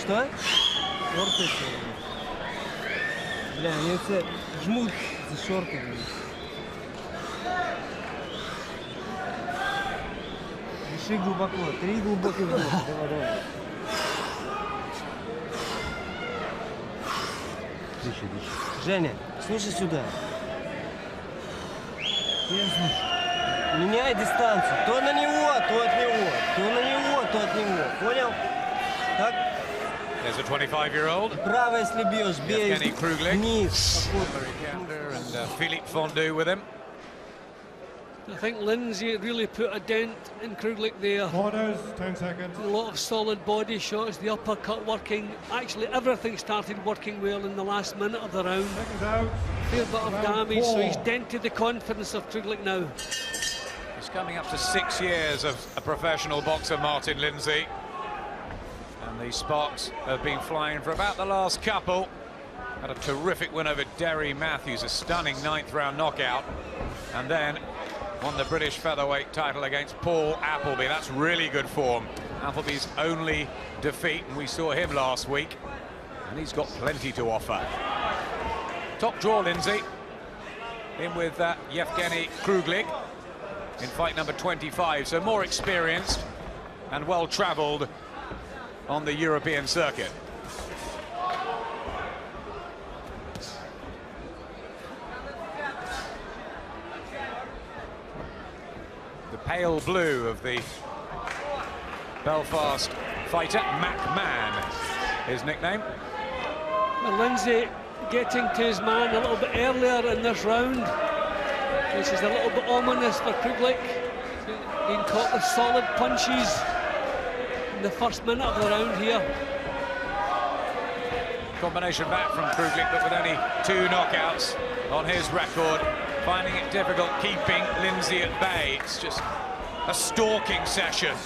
Что? Шорты. Бля, они все жмут за шорты. Дыши глубоко. 3 глубоких вдоха. Давай. Дыши. Женя, слушай сюда. Я слушаю. Меняй дистанцию. То на него, то от него. То на него, то от него. Понял? Так? There's a 25-year-old. Право, если бьешь, бей вниз. And Philippe Fondu with him. I think Lindsay really put a dent in Kruhlik there. Corners, 10 seconds. A lot of solid body shots, the uppercut working. Actually, everything started working well in the last minute of the round. Seconds out. Fair bit of damage, so he's dented the confidence of Kruhlik now. He's coming up to 6 years of a professional boxer, Martin Lindsay. And these sparks have been flying for about the last couple. Had a terrific win over Derry Matthews, a stunning 9th round knockout. And then won the British featherweight title against Paul Appleby. That's really good form. Appleby's only defeat, and we saw him last week. And he's got plenty to offer. Top draw, Lindsay. In with Yauheni Kruhlik in fight number 25. So more experienced and well-travelled on the European circuit. The pale blue of the Belfast fighter, McMahon, his nickname. Well, Lindsay getting to his man a little bit earlier in this round, which is a little bit ominous for Kruhlik. Being caught with solid punches in the first minute of the round here. Combination back from Kruhlik, but with only 2 knockouts on his record. Finding it difficult keeping Lindsay at bay. It's just a stalking session.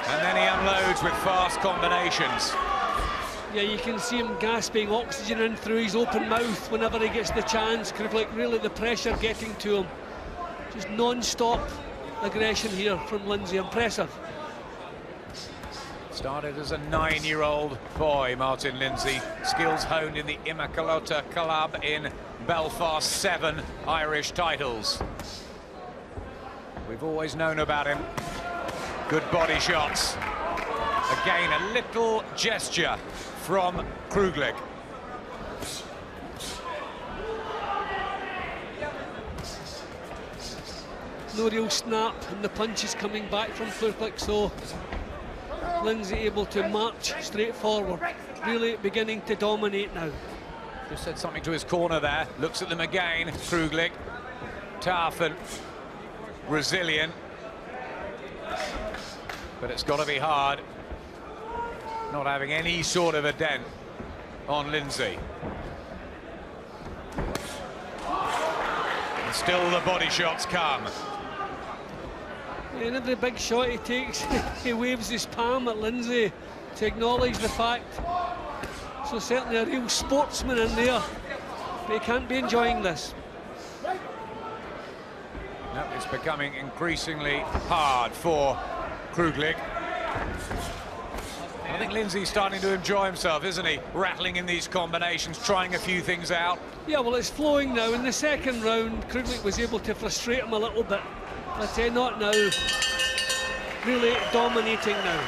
And then he unloads with fast combinations. Yeah, you can see him gasping oxygen in through his open mouth whenever he gets the chance. Kruhlik, really the pressure getting to him. Just non-stop aggression here from Lindsay. Impressive. Started as a 9-year-old boy, Martin Lindsay. Skills honed in the Immaculata Club in Belfast. 7 Irish titles. We've always known about him. Good body shots. Again, a little gesture from Kruhlik. No real snap, and the punches coming back from Kruhlik, so Lindsay able to march straight forward, really beginning to dominate now. Just said something to his corner there, looks at them again, Kruhlik. Tough and resilient. But it's got to be hard not having any sort of a dent on Lindsay. And still the body shots come. And every big shot he takes, he waves his palm at Lindsay to acknowledge the fact. So certainly a real sportsman in there. But he can't be enjoying this. No, it's becoming increasingly hard for Kruhlik. I think Lindsay's starting to enjoy himself, isn't he? Rattling in these combinations, trying a few things out. Yeah, well, it's flowing now. In the second round, Kruhlik was able to frustrate him a little bit. But not now. Really dominating now.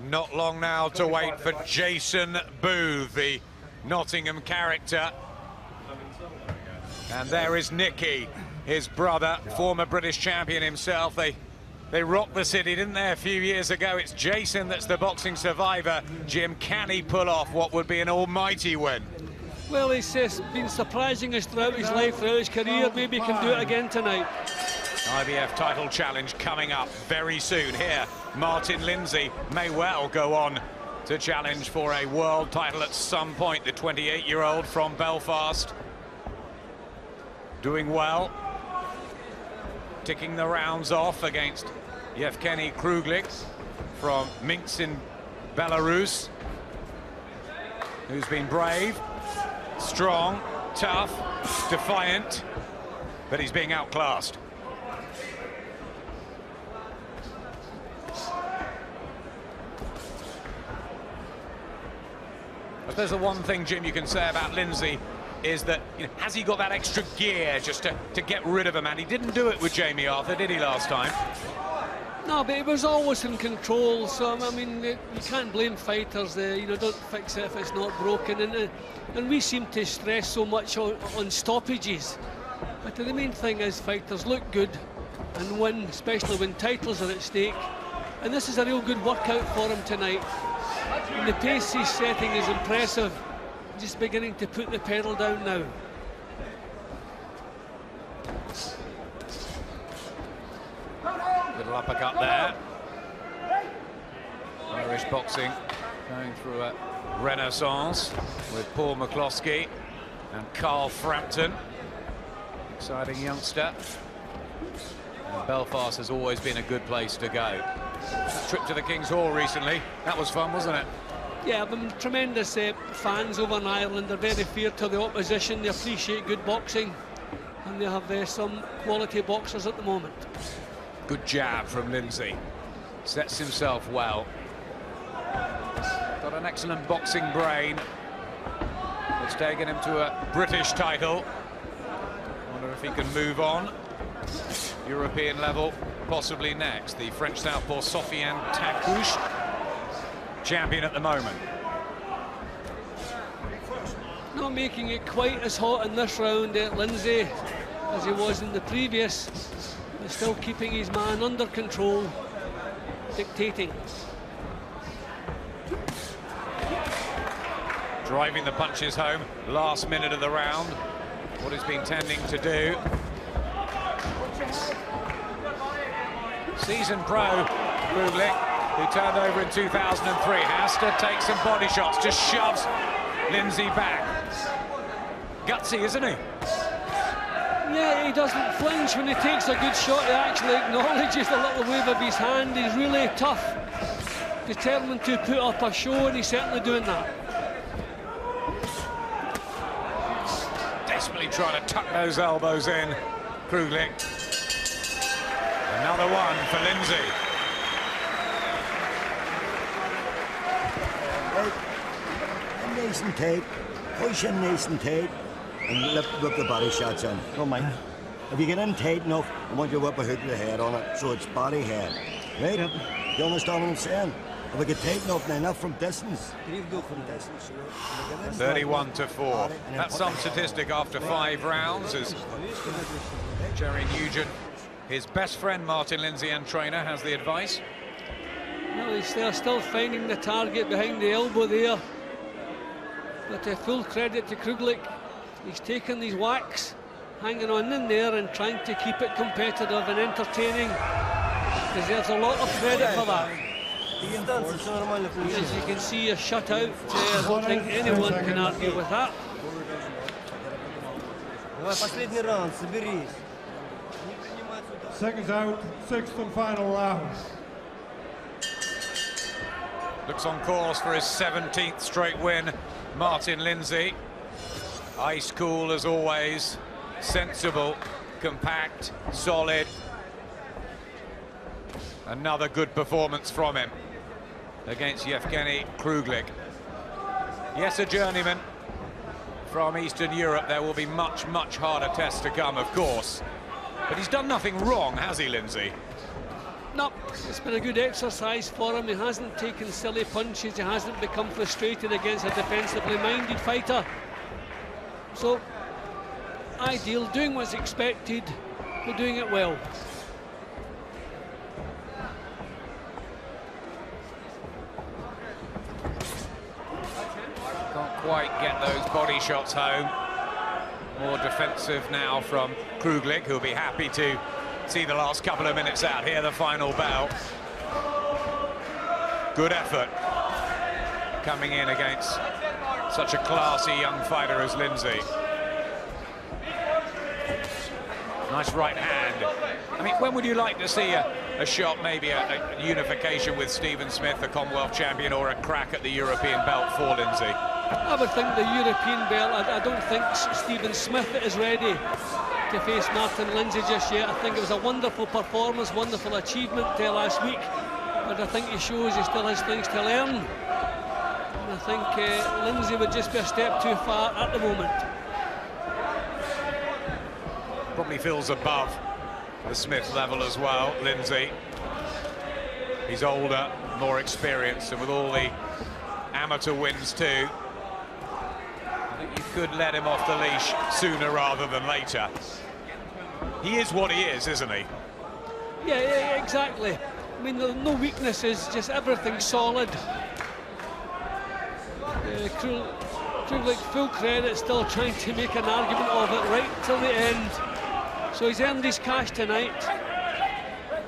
Not long now to wait for Jason Booth, the Nottingham character. And there is Nicky, his brother, former British champion himself. They rocked the city, didn't they, a few years ago? It's Jason that's the boxing survivor. Jim, can he pull off what would be an almighty win? Well, he's been surprising us throughout his life, throughout his career. Maybe he can do it again tonight. IBF title challenge coming up very soon. Here, Martin Lindsay may well go on to challenge for a world title at some point. The 28-year-old from Belfast, doing well, ticking the rounds off against Yauheni Kruhlik from Minsk in Belarus, who's been brave, strong, tough, defiant, but he's being outclassed. I suppose the one thing, Jim, you can say about Lindsay is that, has he got that extra gear just to get rid of a man? He didn't do it with Jamie Arthur, did he, last time? No, but he was always in control, so I mean, you can't blame fighters. Don't fix it if it's not broken, and we seem to stress so much on stoppages. But the main thing is fighters look good and win, especially when titles are at stake. And this is a real good workout for him tonight. And the pace he's setting is impressive. Just beginning to put the pedal down now. Little uppercut there. Irish boxing going through a renaissance with Paul McCloskey and Carl Frampton. Exciting youngster. And Belfast has always been a good place to go. A trip to the King's Hall recently. That was fun, wasn't it? Yeah, I've been tremendous fans over in Ireland. They're very fair to the opposition. They appreciate good boxing. And they have some quality boxers at the moment. Good jab from Lindsay. Sets himself well. Got an excellent boxing brain. It's taken him to a British title. Wonder if he can move on. European level, possibly next. The French southpaw Sofiane Tankouche, champion at the moment. Not making it quite as hot in this round at Lindsay as he was in the previous. But still keeping his man under control, dictating. Driving the punches home, last minute of the round. What he's been tending to do. Seasoned pro, Kruhlik, who turned over in 2003, has to take some body shots, just shoves Lindsay back. Gutsy, isn't he? Yeah, he doesn't flinch when he takes a good shot. He actually acknowledges the little wave of his hand. He's really tough, determined to put up a show, and he's certainly doing that. Desperately trying to tuck those elbows in, Kruhlik. Another one for Lindsay. Nice and tight, push in nice and tight, and whip the body shots in. Don't mind. If you get in tight enough, I want you to whip a hook to the head on it, so it's body head. Right? Yep. You understand what I'm saying? If I get tight enough now, not from distance. You go from distance. 31-4. That's some statistic after 5 rounds as Jerry Nugent, his best friend Martin Lindsay and trainer, has the advice. Well, they're still finding the target behind the elbow there. But full credit to Kruhlik. He's taken these whacks, hanging on in there and trying to keep it competitive and entertaining. Deserves a lot of credit for that. As you can see, a shutout. I don't think anyone can argue with that. Seconds out, 6th and final round. Looks on course for his 17th straight win, Martin Lindsay. Ice cool as always, sensible, compact, solid. Another good performance from him against Yauheni Kruhlik. Yes, a journeyman from Eastern Europe. There will be much, much harder tests to come, of course. But he's done nothing wrong, has he, Lindsay? No, it's been a good exercise for him. He hasn't taken silly punches. He hasn't become frustrated against a defensively minded fighter. So, ideal, doing what's expected, but doing it well. Can't quite get those body shots home. More defensive now from Kruhlik, who'll be happy to see the last couple of minutes out here, the final bell. Good effort coming in against such a classy young fighter as Lindsay. Nice right hand. I mean, when would you like to see a shot, maybe a unification with Stephen Smith, the Commonwealth champion, or a crack at the European belt for Lindsay? I would think the European belt. I don't think Stephen Smith is ready to face Martin Lindsay just yet. I think it was a wonderful performance, wonderful achievement last week, but I think he shows he still has things to learn. And I think Lindsay would just be a step too far at the moment. Probably feels above the Smith level as well, Lindsay. He's older, more experienced, and with all the amateur wins too, I think you could let him off the leash sooner rather than later. He is what he is, isn't he? Yeah, exactly. I mean, there are no weaknesses, just everything solid. Kruhlik, full credit, still trying to make an argument of it right till the end. So he's earned his cash tonight.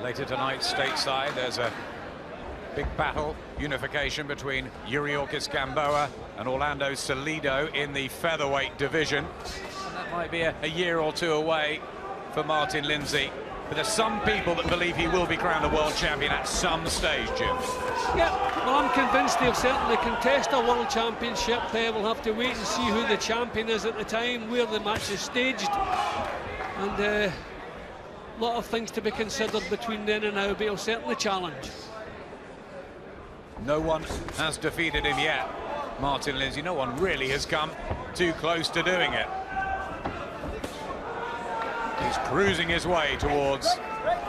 Later tonight, stateside, there's a big battle, unification between Yuriorkis Gamboa and Orlando Salido in the featherweight division. And that might be a year or two away for Martin Lindsay. But there's some people that believe he will be crowned a world champion at some stage, Jim. Yeah, well, I'm convinced he'll certainly contest a world championship. We'll have to wait and see who the champion is at the time, where the match is staged. And a lot of things to be considered between then and now, but he'll certainly challenge. No one has defeated him yet, Martin Lindsay. No one really has come too close to doing it. He's cruising his way towards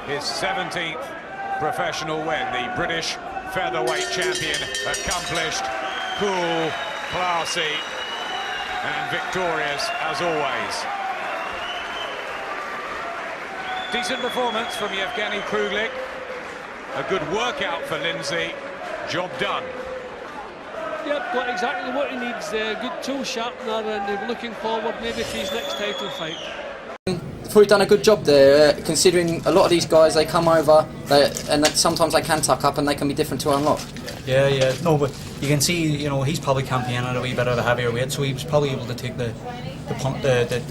his 17th professional win. The British featherweight champion, accomplished, cool, classy, and victorious as always. Decent performance from Yauheni Kruhlik. A good workout for Lindsay. Job done. Yep, got exactly what he needs. Good tool sharpener, and looking forward maybe to his next title fight. I thought you've done a good job there, considering a lot of these guys, they come over and sometimes they can tuck up and they can be different to unlock. Yeah, no, but you can see, you know, he's probably campaigning at a wee bit of a heavier weight, so he was probably able to take the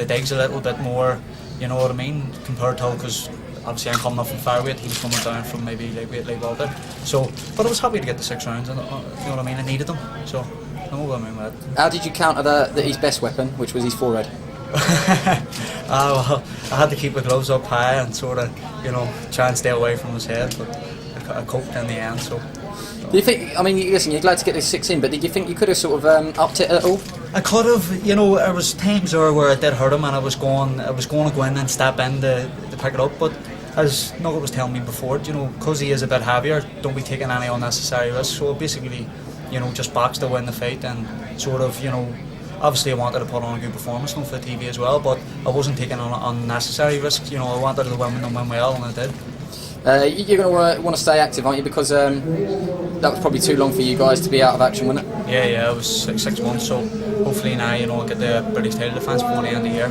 digs a little bit more, you know what I mean, compared to, because obviously I'm coming up from featherweight, he was coming down from maybe lightweight, light welter. So, but I was happy to get the 6 rounds, and you know what I mean, I needed them, so no what I mean with that. How did you counter his best weapon, which was his forehead? Well, I had to keep the gloves up high and sort of, you know, try and stay away from his head, but I coped in the end, so. Do you think, I mean, listen, you're glad to get this 6 in, but did you think you could have sort of upped it at all? I could have, you know, there was times there where it did hurt him and I was going to go in and step in to pick it up, but as Nugget was telling me before, you know, because he is a bit heavier, don't be taking any unnecessary risks, so basically, you know, just boxed to win the fight and sort of, you know, obviously I wanted to put on a good performance for the TV as well, but I wasn't taking on unnecessary risks, you know, I wanted to win and win well, and I did. You're going to want to stay active, aren't you? Because that was probably too long for you guys to be out of action, wasn't it? Yeah, it was 6 months, so hopefully now, you know, I'll get the British title defence before the end of the year.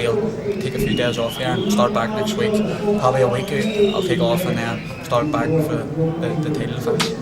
I'll take a few days off here and start back next week. Probably a week I'll take off and then start back for the title defence.